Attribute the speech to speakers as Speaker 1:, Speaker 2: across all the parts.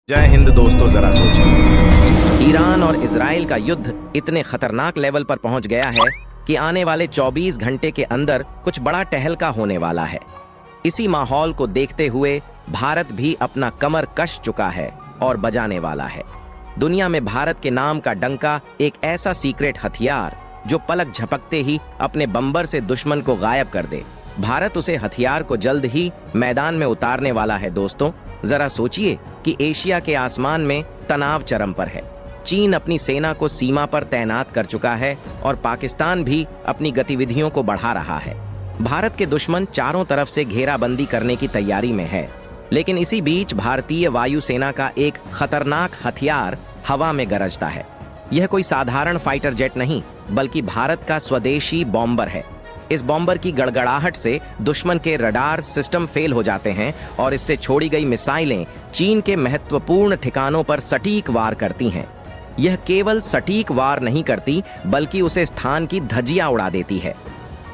Speaker 1: जय हिंद दोस्तों, जरा सोचें। ईरान और इजराइल का युद्ध इतने खतरनाक लेवल पर पहुंच गया है कि आने वाले 24 घंटे के अंदर कुछ बड़ा तहलका होने वाला है। इसी माहौल को देखते हुए भारत भी अपना कमर कस चुका है और बजाने वाला है। दुनिया में भारत के नाम का डंका एक ऐसा सीक्रेट हथियार जो पलक झपकते ही अपने बम्बर से दुश्मन को गायब कर दे। भारत उसे हथियार को जल्द ही मैदान में उतारने वाला है। दोस्तों, जरा सोचिए कि एशिया के आसमान में तनाव चरम पर है। चीन अपनी सेना को सीमा पर तैनात कर चुका है और पाकिस्तान भी अपनी गतिविधियों को बढ़ा रहा है। भारत के दुश्मन चारों तरफ से घेराबंदी करने की तैयारी में है, लेकिन इसी बीच भारतीय वायुसेना का एक खतरनाक हथियार हवा में गरजता है। यह कोई साधारण फाइटर जेट नहीं, बल्कि भारत का स्वदेशी बॉम्बर है। इस बॉम्बर की गड़गड़ाहट से दुश्मन के रडार सिस्टम फेल हो जाते हैं और इससे छोड़ी गई मिसाइलें चीन के महत्वपूर्ण ठिकानों पर सटीक वार करती हैं। यह केवल सटीक वार नहीं करती, बल्कि उसे स्थान की धज्जियां उड़ा देती है।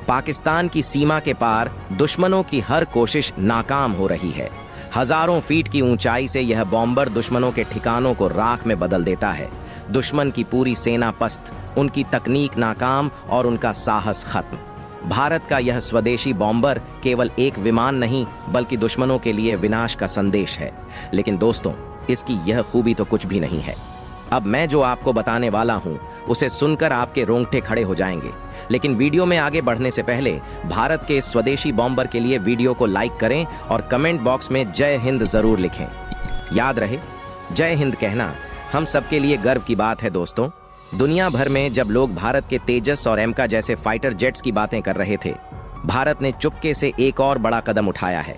Speaker 1: पाकिस्तान की सीमा के पार दुश्मनों की हर कोशिश नाकाम हो रही है। हजारों फीट की ऊंचाई से यह बॉम्बर दुश्मनों के ठिकानों को राख में बदल देता है। दुश्मन की पूरी सेना पस्त, उनकी तकनीक नाकाम और उनका साहस खत्म। भारत का यह स्वदेशी बॉम्बर केवल एक विमान नहीं, बल्कि दुश्मनों के लिए विनाश का संदेश है। लेकिन दोस्तों, इसकी यह खूबी तो कुछ भी नहीं है। अब मैं जो आपको बताने वाला हूं, उसे सुनकर आपके रोंगटे खड़े हो जाएंगे। लेकिन वीडियो में आगे बढ़ने से पहले भारत के इस स्वदेशी बॉम्बर के लिए वीडियो को लाइक करें और कमेंट बॉक्स में जय हिंद जरूर लिखें। याद रहे, जय हिंद कहना हम सबके लिए गर्व की बात है। दोस्तों, दुनिया भर में जब लोग भारत के तेजस और एमका जैसे फाइटर जेट्स की बातें कर रहे थे, भारत ने चुपके से एक और बड़ा कदम उठाया है।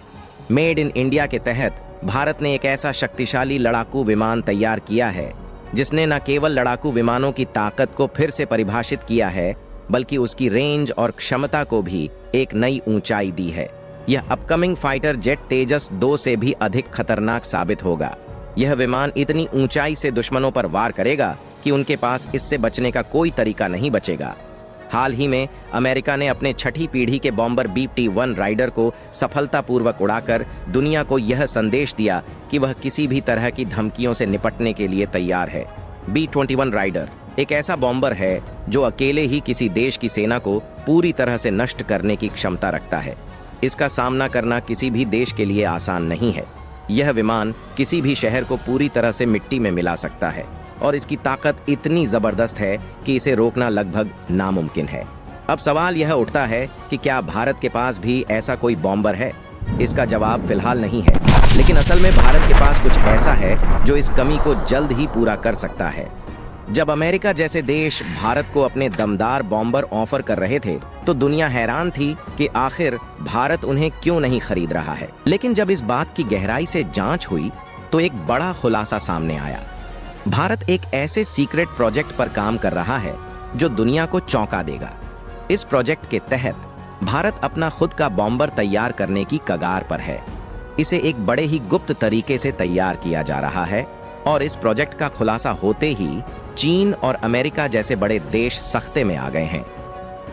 Speaker 1: मेड इन इंडिया के तहत भारत ने एक ऐसा शक्तिशाली लड़ाकू विमान तैयार किया है जिसने न केवल लड़ाकू विमानों की ताकत को फिर से परिभाषित किया है, बल्कि उसकी रेंज और क्षमता को भी एक नई ऊंचाई दी है। यह अपकमिंग फाइटर जेट तेजस 2 से भी अधिक खतरनाक साबित होगा। यह विमान इतनी ऊंचाई से दुश्मनों पर वार करेगा कि उनके पास इससे बचने का कोई तरीका नहीं बचेगा। हाल ही में अमेरिका ने अपने छठी पीढ़ी के बॉम्बर B-21 राइडर को सफलतापूर्वक उड़ाकर दुनिया को यह संदेश दिया कि वह किसी भी तरह की धमकियों से निपटने के लिए तैयार है। B-21 राइडर एक ऐसा बॉम्बर है जो अकेले ही किसी देश की सेना को पूरी तरह से नष्ट करने की क्षमता रखता है। इसका सामना करना किसी भी देश के लिए आसान नहीं है। यह विमान किसी भी शहर को पूरी तरह से मिट्टी में मिला सकता है और इसकी ताकत इतनी जबरदस्त है कि इसे रोकना लगभग नामुमकिन है। अब सवाल यह उठता है कि क्या भारत के पास भी ऐसा कोई बॉम्बर है? इसका जवाब फिलहाल नहीं है, लेकिन असल में भारत के पास कुछ ऐसा है जो इस कमी को जल्द ही पूरा कर सकता है। जब अमेरिका जैसे देश भारत को अपने दमदार बॉम्बर ऑफर कर रहे थे, तो दुनिया हैरान थी कि आखिर भारत उन्हें क्यों नहीं खरीद रहा है। लेकिन जब इस बात की गहराई से जांच हुई, तो एक बड़ा खुलासा सामने आया। भारत एक ऐसे सीक्रेट प्रोजेक्ट पर काम कर रहा है जो दुनिया को चौंका देगा। इस प्रोजेक्ट के तहत भारत अपना खुद का बॉम्बर तैयार करने की कगार पर है। इसे एक बड़े ही गुप्त तरीके से तैयार किया जा रहा है और इस प्रोजेक्ट का खुलासा होते ही चीन और अमेरिका जैसे बड़े देश सख्ते में आ गए हैं।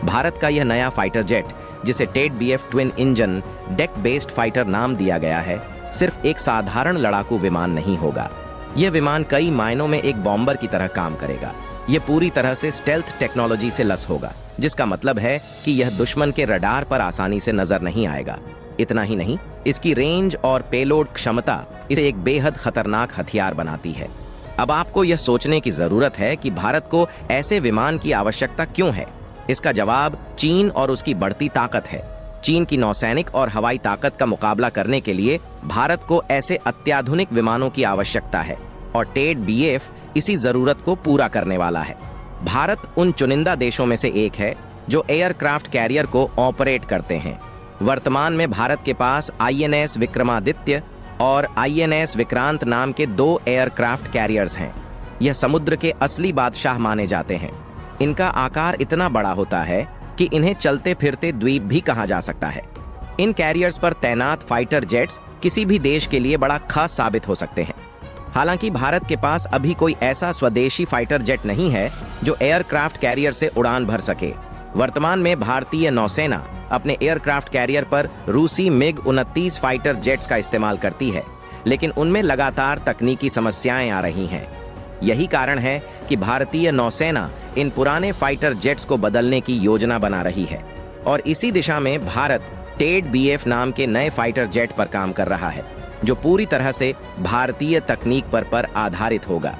Speaker 1: भारत का यह नया फाइटर जेट, जिसे Ted BF twin engine deck based fighter नाम दिया गया है, सिर्फ एक साधारण लड़ाकू विमान नहीं होगा। यह विमान कई मायनों में एक बॉम्बर की तरह काम करेगा। यह पूरी तरह से स्टेल्थ टेक्नोलॉजी से लैस होगा, जिसका मतलब है कि यह दुश्मन के रडार पर आसानी से नजर नहीं आएगा। इतना ही नहीं, इसकी रेंज और पेलोड क्षमता इसे एक बेहद खतरनाक हथियार बनाती है। अब आपको यह सोचने की जरूरत है कि भारत को ऐसे विमान की आवश्यकता क्यों है। इसका जवाब चीन और उसकी बढ़ती ताकत है। चीन की नौसैनिक और हवाई ताकत का मुकाबला करने के लिए भारत को ऐसे अत्याधुनिक विमानों की आवश्यकता है और टेड BF इसी जरूरत को पूरा करने वाला है। भारत उन चुनिंदा देशों में से एक है जो एयरक्राफ्ट कैरियर को ऑपरेट करते हैं। वर्तमान में भारत के पास INS विक्रमादित्य और INS विक्रांत नाम के 2 एयरक्राफ्ट कैरियर्स हैं। यह समुद्र के असली बादशाह माने जाते हैं। इनका आकार इतना बड़ा होता है कि इन्हें चलते फिरते द्वीप भी कहा जा सकता है। इन कैरियर्स पर तैनात फाइटर जेट्स किसी भी देश के लिए बड़ा खास साबित हो सकते हैं। हालांकि भारत के पास अभी कोई ऐसा स्वदेशी फाइटर जेट नहीं है जो एयरक्राफ्ट कैरियर से उड़ान भर सके। वर्तमान में भारतीय नौसेना अपने एयरक्राफ्ट कैरियर पर रूसी MiG-29 फाइटर जेट्स का इस्तेमाल करती है। लेकिन उनमें लगातार तकनीकी समस्याएं आ रही हैं। यही कारण है कि भारतीय नौसेना इन पुराने फाइटर जेट्स को बदलने की योजना बना रही है और इसी दिशा में भारत टेड BF नाम के नए फाइटर जेट पर काम कर रहा है, जो पूरी तरह से भारतीय तकनीक पर आधारित होगा।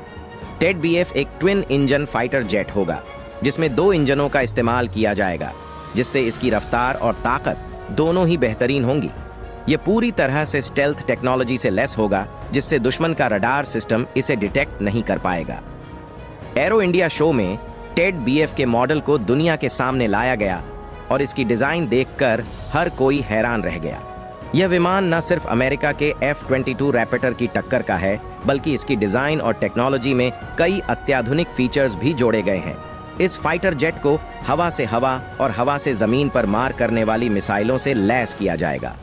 Speaker 1: टेड BF एक ट्विन इंजन फाइटर जेट होगा, जिसमें 2 इंजनों का इस्तेमाल किया जाएगा, जिससे इसकी रफ्तार और ताकत दोनों ही बेहतरीन होंगी। यह पूरी तरह से स्टेल्थ टेक्नोलॉजी से लैस होगा, जिससे दुश्मन का रडार सिस्टम इसे डिटेक्ट नहीं कर पाएगा। एरो इंडिया शो में टेड BF के मॉडल को दुनिया के सामने लाया गया और इसकी डिजाइन देखकर हर कोई हैरान रह गया। यह विमान न सिर्फ अमेरिका के F-22 रैपटर की टक्कर का है, बल्कि इसकी डिजाइन और टेक्नोलॉजी में कई अत्याधुनिक फीचर्स भी जोड़े गए हैं। इस फाइटर जेट को हवा से हवा और हवा से जमीन पर मार करने वाली मिसाइलों से लैस किया जाएगा।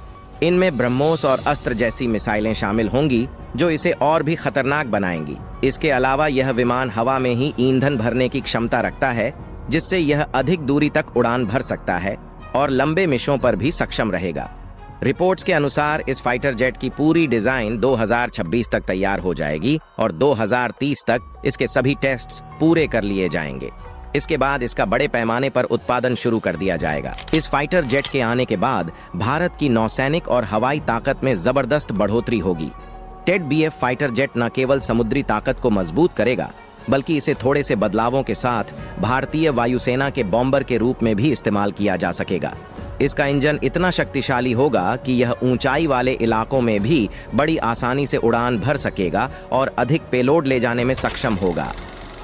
Speaker 1: इनमें ब्रह्मोस और अस्त्र जैसी मिसाइलें शामिल होंगी, जो इसे और भी खतरनाक बनाएंगी। इसके अलावा यह विमान हवा में ही ईंधन भरने की क्षमता रखता है, जिससे यह अधिक दूरी तक उड़ान भर सकता है और लंबे मिशनों पर भी सक्षम रहेगा। रिपोर्ट्स के अनुसार इस फाइटर जेट की पूरी डिजाइन 2026 तक तैयार हो जाएगी और 2030 तक इसके सभी टेस्ट्स पूरे कर लिए जाएंगे। इसके बाद इसका बड़े पैमाने पर उत्पादन शुरू कर दिया जाएगा। इस फाइटर जेट के आने के बाद भारत की नौसैनिक और हवाई ताकत में जबरदस्त बढ़ोतरी होगी। टेड BF फाइटर जेट न केवल समुद्री ताकत को मजबूत करेगा, बल्कि इसे थोड़े से बदलावों के साथ भारतीय वायुसेना के बॉम्बर के रूप में भी इस्तेमाल किया जा सकेगा। इसका इंजन इतना शक्तिशाली होगा कि यह ऊंचाई वाले इलाकों में भी बड़ी आसानी से उड़ान भर सकेगा और अधिक पेलोड ले जाने में सक्षम होगा।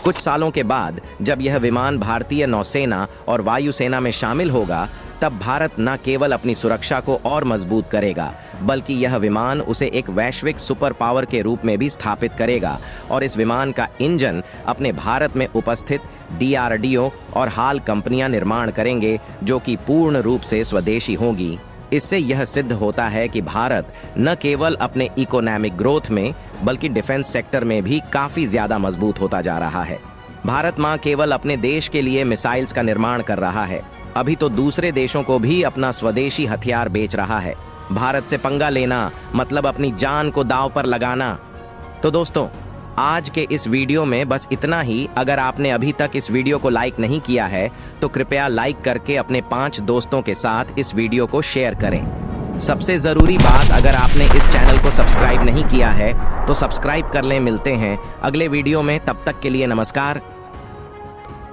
Speaker 1: कुछ सालों के बाद जब यह विमान भारतीय नौसेना और वायुसेना में शामिल होगा, तब भारत न केवल अपनी सुरक्षा को और मजबूत करेगा, बल्कि यह विमान उसे एक वैश्विक सुपर पावर के रूप में भी स्थापित करेगा और इस विमान का इंजन अपने भारत में उपस्थित DRDO और HAL कंपनियां निर्माण करेंगे, जो कि पूर्ण रूप से स्वदेशी होंगी। इससे यह सिद्ध होता है कि भारत न केवल अपने इकोनॉमिक ग्रोथ में, बल्कि डिफेंस सेक्टर में भी काफी ज्यादा मजबूत होता जा रहा है। भारत न केवल अपने देश के लिए मिसाइल्स का निर्माण कर रहा है, अभी तो दूसरे देशों को भी अपना स्वदेशी हथियार बेच रहा है। भारत से पंगा लेना मतलब अपनी जान को दांव पर लगाना। तो दोस्तों, आज के इस वीडियो में बस इतना ही। अगर आपने अभी तक इस वीडियो को लाइक नहीं किया है, तो कृपया लाइक करके अपने 5 दोस्तों के साथ इस वीडियो को शेयर करें। सबसे जरूरी बात, अगर आपने इस चैनल को सब्सक्राइब नहीं किया है, तो सब्सक्राइब कर लें। मिलते हैं अगले वीडियो में, तब तक के लिए नमस्कार।